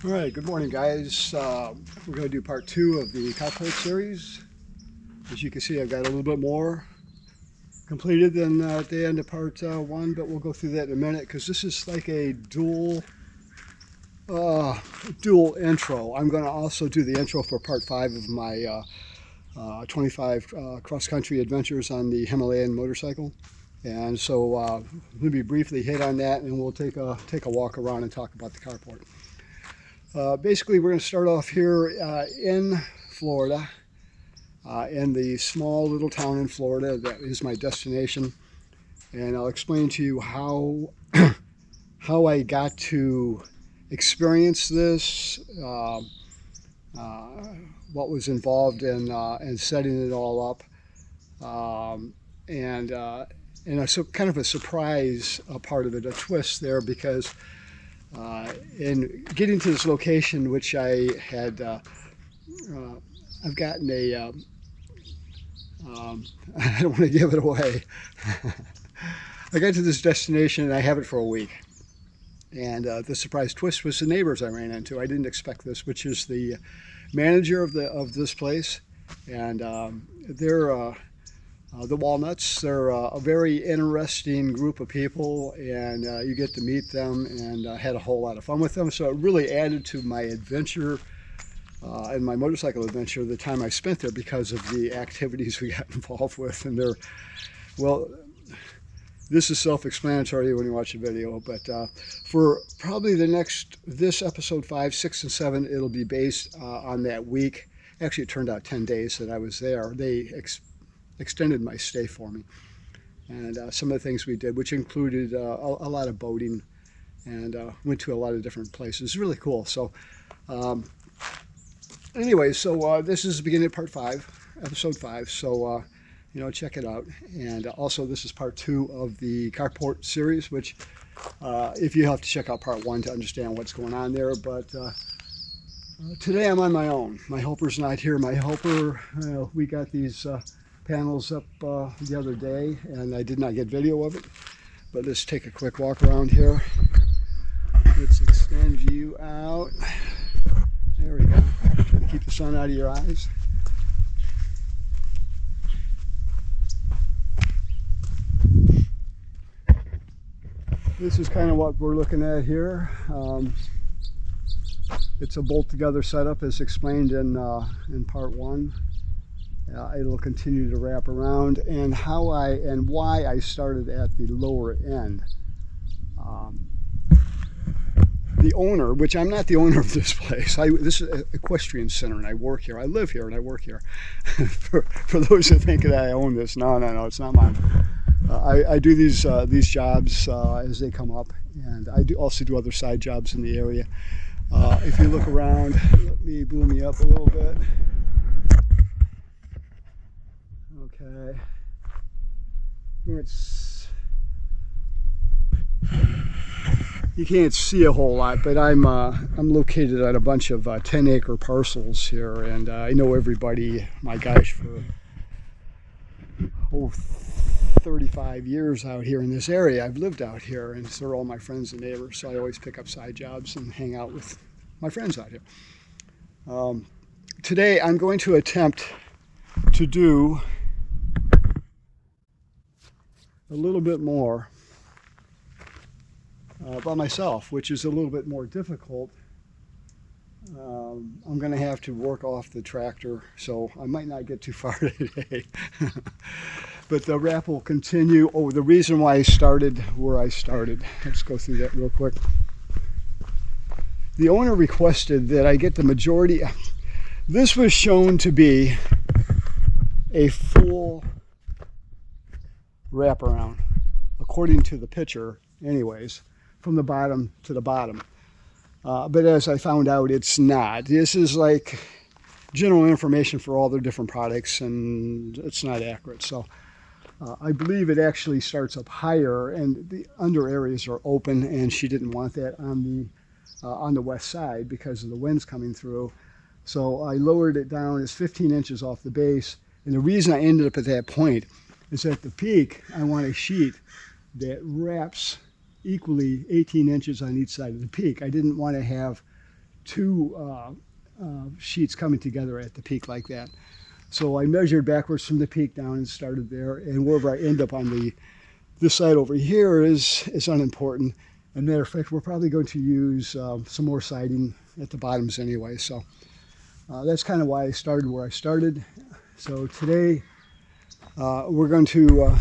All right, good morning, guys. We're going to do part 2 of the carport series. As you can see, I've got a little bit more completed than at the end of part 1, but we'll go through that in a minute because this is like a dual intro. I'm going to also do the intro for part 5 of my 25 cross-country adventures on the Himalayan motorcycle. And so let me briefly hit on that, and we'll take a walk around and talk about the carport. Basically, we're going to start off here in Florida, in the small little town in Florida that is my destination, and I'll explain to you how how I got to experience this, what was involved in setting it all up, and kind of a surprise part of it, a twist there, because in getting to this location, which I had, I've gotten a, I don't want to give it away. I got to this destination and I have it for a week. And the surprise twist was the neighbors I ran into. I didn't expect this, which is the manager of this place, and they're the Walnuts. They're a very interesting group of people, and you get to meet them, and had a whole lot of fun with them. So it really added to my adventure and my motorcycle adventure the time I spent there because of the activities we got involved with. And they're, well, this is self-explanatory when you watch the video, but for probably this episode 5, 6, and 7, it'll be based on that week. Actually, it turned out 10 days that I was there. They extended my stay for me, and some of the things we did, which included a lot of boating, and went to a lot of different places. Really cool. So anyway, so this is the beginning of part 5, episode 5, so check it out. And also, this is part 2 of the carport series, which if you have to check out part 1 to understand what's going on there. But today I'm on my own. My helper's not here. My helper, we got these panels up the other day, and I did not get video of it, but let's take a quick walk around here. Let's extend you out. There we go. Try to keep the sun out of your eyes. This is kind of what we're looking at here. It's a bolt together setup as explained in part 1. It'll continue to wrap around, and why I started at the lower end. The owner, which I'm not the owner of this place. This is an equestrian center, and I work here. I live here, and I work here. for those who think that I own this, no, it's not mine. I do these jobs as they come up, and I also do other side jobs in the area. If you look around, let me blow me up a little bit. Okay, you can't see a whole lot, but I'm located at a bunch of 10-acre parcels here, and I know everybody. My gosh, for 35 years out here in this area, I've lived out here, and so they're all my friends and neighbors. So I always pick up side jobs and hang out with my friends out here. Today, I'm going to attempt to do a little bit more by myself, which is a little bit more difficult. I'm going to have to work off the tractor, so I might not get too far today. But the wrap will continue. Oh, the reason why I started where I started. Let's go through that real quick. The owner requested that I get the majority. This was shown to be a full wraparound, according to the picture anyways, from the bottom to the bottom. But as I found out, it's not. This is like general information for all their different products, and it's not accurate. So I believe it actually starts up higher, and the under areas are open, and she didn't want that on the west side because of the winds coming through. So I lowered it down as 15 inches off the base, and the reason I ended up at that point is at the peak, I want a sheet that wraps equally 18 inches on each side of the peak. I didn't want to have two sheets coming together at the peak like that. So I measured backwards from the peak down and started there, and wherever I end up on this side over here is unimportant. And matter of fact, we're probably going to use some more siding at the bottoms anyway. So that's kind of why I started where I started. So today I'm going to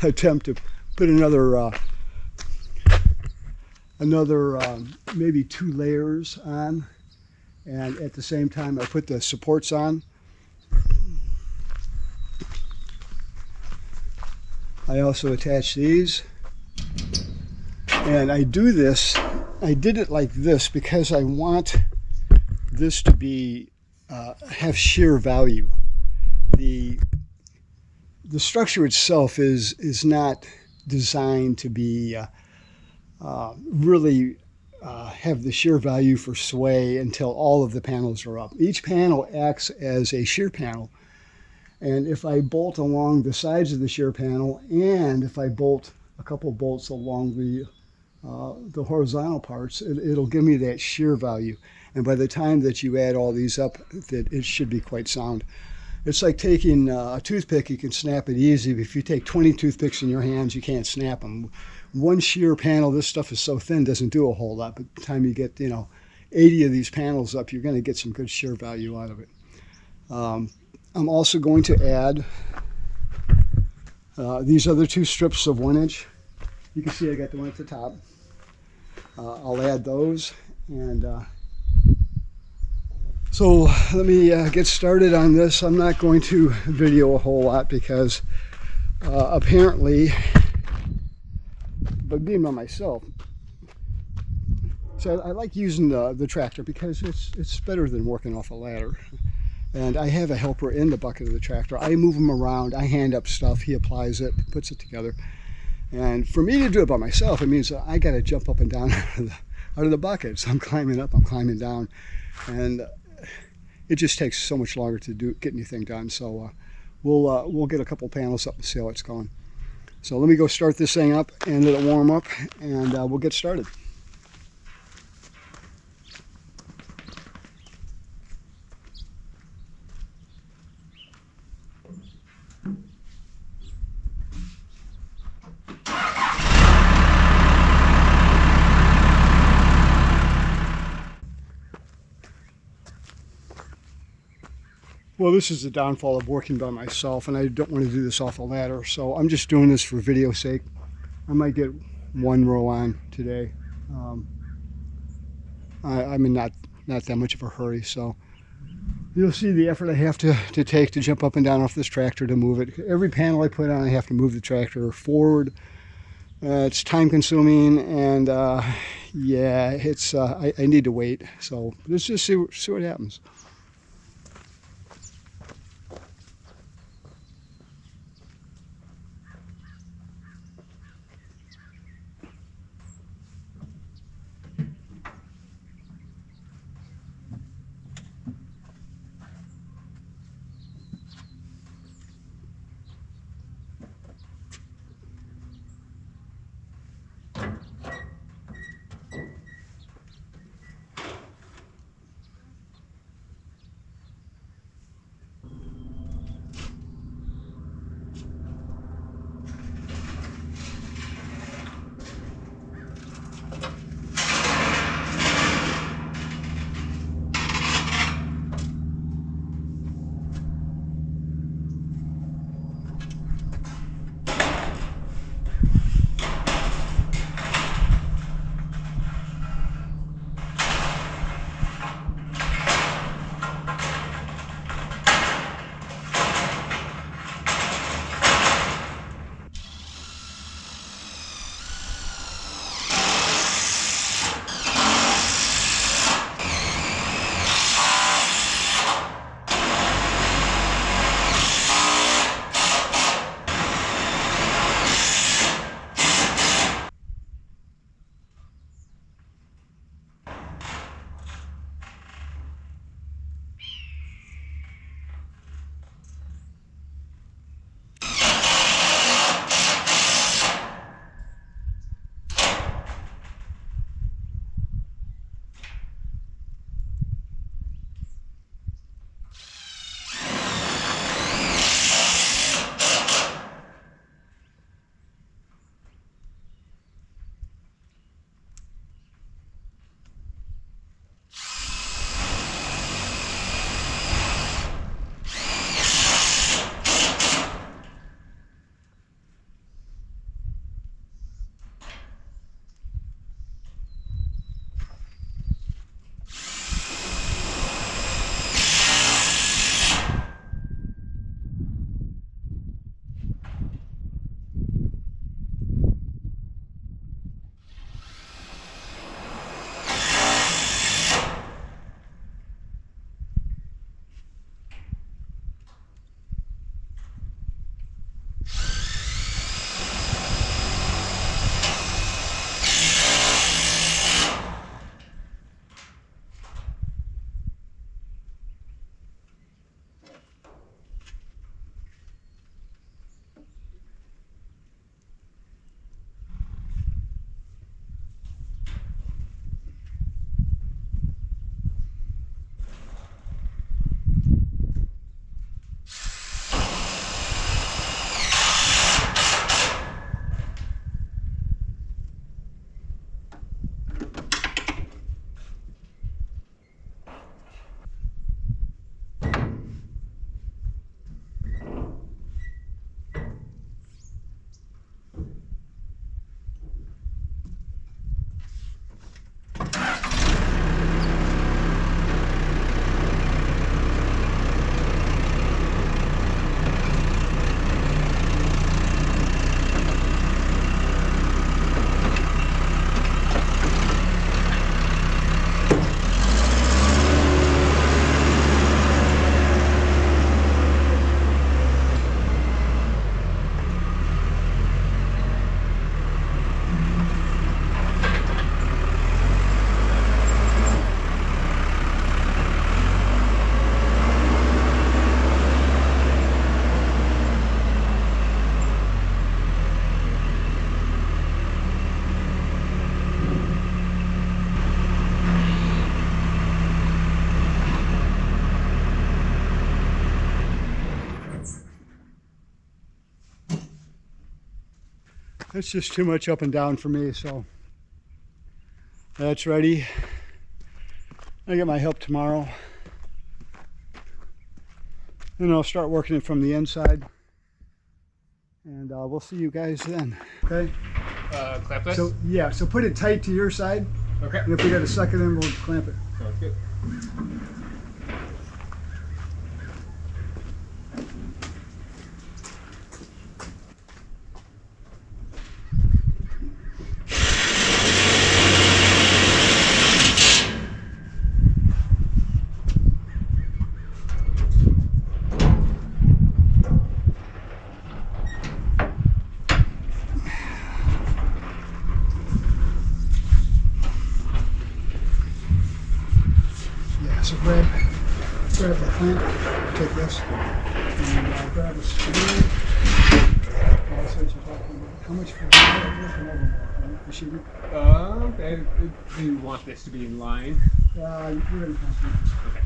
attempt to put another maybe 2 layers on, and at the same time I put the supports on. I also attach these, and I did it like this because I want this to be have shear value. The structure itself is not designed to be really have the shear value for sway until all of the panels are up. Each panel acts as a shear panel, and if I bolt along the sides of the shear panel, and if I bolt a couple bolts along the horizontal parts, it'll give me that shear value. And by the time that you add all these up, it should be quite sound. It's like taking a toothpick. You can snap it easy, but if you take 20 toothpicks in your hands, you can't snap them. One shear panel, this stuff is so thin, doesn't do a whole lot. But by the time you get 80 of these panels up, you're going to get some good shear value out of it. I'm also going to add these other 2 strips of 1 inch. You can see I got the one at the top. I'll add those, and so let me get started on this. I'm not going to video a whole lot because apparently, but being by myself, so I like using the tractor because it's better than working off a ladder. And I have a helper in the bucket of the tractor. I move him around. I hand up stuff. He applies it, puts it together. And for me to do it by myself, it means I got to jump up and down out of the bucket. So I'm climbing up, I'm climbing down, and it just takes so much longer to get anything done. So we'll get a couple panels up and see how it's going. So let me go start this thing up and let it warm up, and we'll get started. Well, this is the downfall of working by myself, and I don't want to do this off a ladder, so I'm just doing this for video's sake. I might get 1 row on today. I'm in not that much of a hurry, so you'll see the effort I have to take to jump up and down off this tractor to move it. Every panel I put on, I have to move the tractor forward. It's time consuming, and yeah, it's I need to wait. So let's just see what happens. That's just too much up and down for me, so that's ready. I get my help tomorrow. Then I'll start working it from the inside. And we'll see you guys then. Okay? Clamp this? So, yeah, so put it tight to your side. Okay. And if we got to suck it in, we'll clamp it. Sounds good. So grab the clamp, take this, and grab a screw. That's what you're talking about. How much for Do you want this to be in line? you're going to Okay.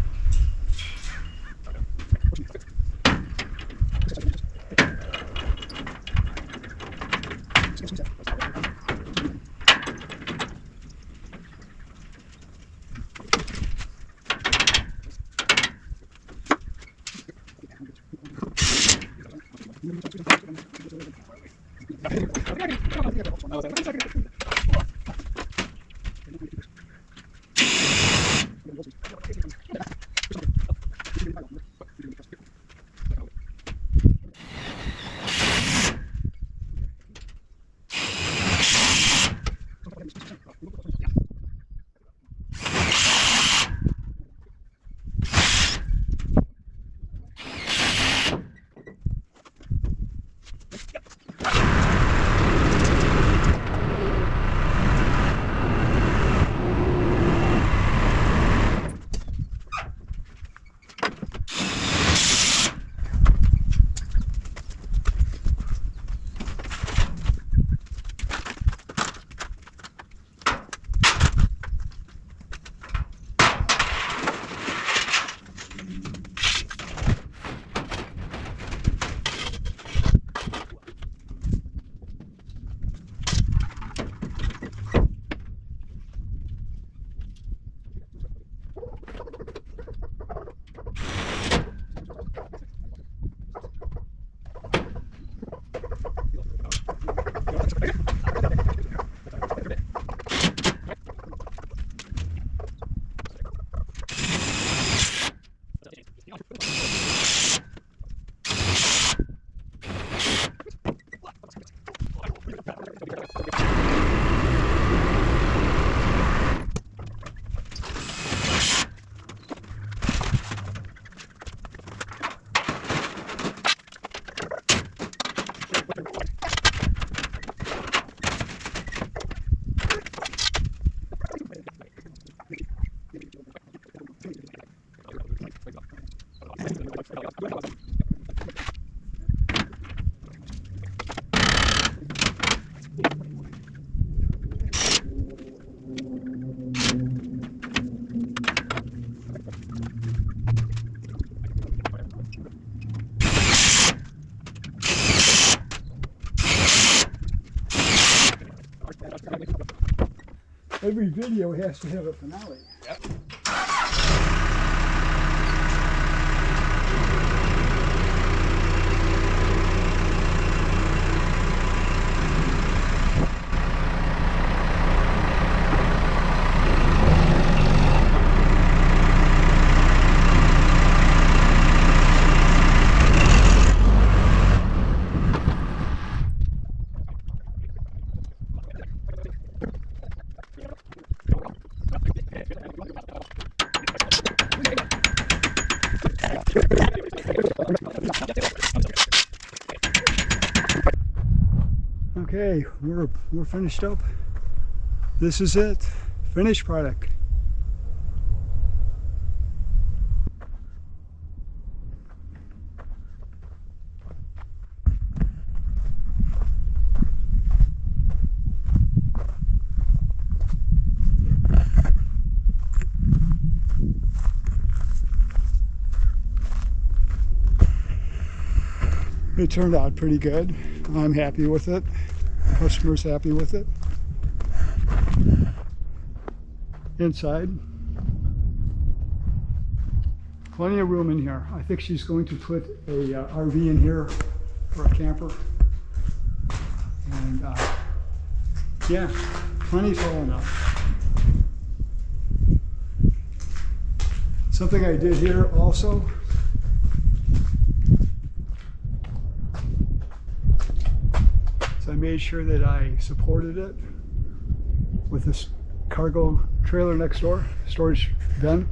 Every video has to have a finale. Yep. Okay, we're finished up. This is it. Finished product. It turned out pretty good. I'm happy with it. Customer's happy with it. Inside, plenty of room in here. I think she's going to put a RV in here for a camper. And yeah, plenty tall enough. Something I did here also, so I made sure that I supported it with this cargo trailer next door, storage bin.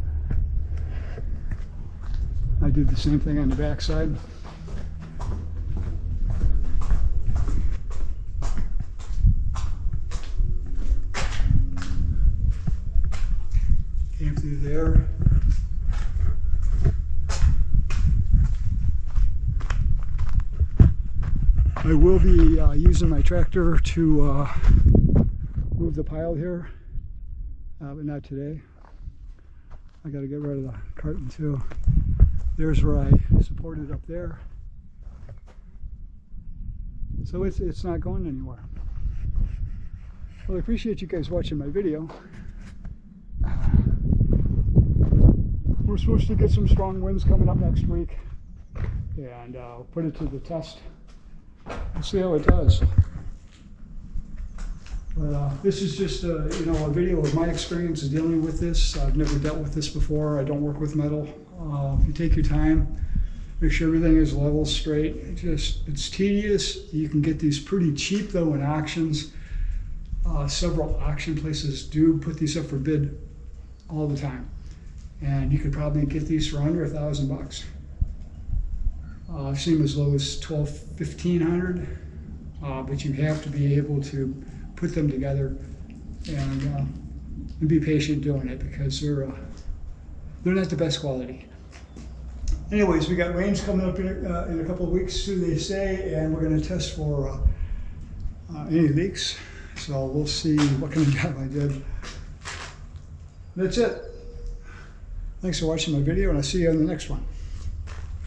I did the same thing on the back side. Came through there. I will be using my tractor to move the pile here, but not today. I got to get rid of the carton too. There's where I supported up there. So it's not going anywhere. Well, I appreciate you guys watching my video. We're supposed to get some strong winds coming up next week, and I'll put it to the test. We'll see how it does. But this is just a video of my experience dealing with this. I've never dealt with this before. I don't work with metal. If you take your time, make sure everything is level, straight. It's tedious. You can get these pretty cheap though in auctions. Several auction places do put these up for bid all the time, and you could probably get these for under $1,000. I've seen them as low as $1,200, $1,500, but you have to be able to put them together and be patient doing it, because they're not the best quality. Anyways, we got rains coming up in a couple of weeks, so they say, and we're going to test for any leaks. So we'll see what kind of job I did. That's it. Thanks for watching my video, and I'll see you on the next one.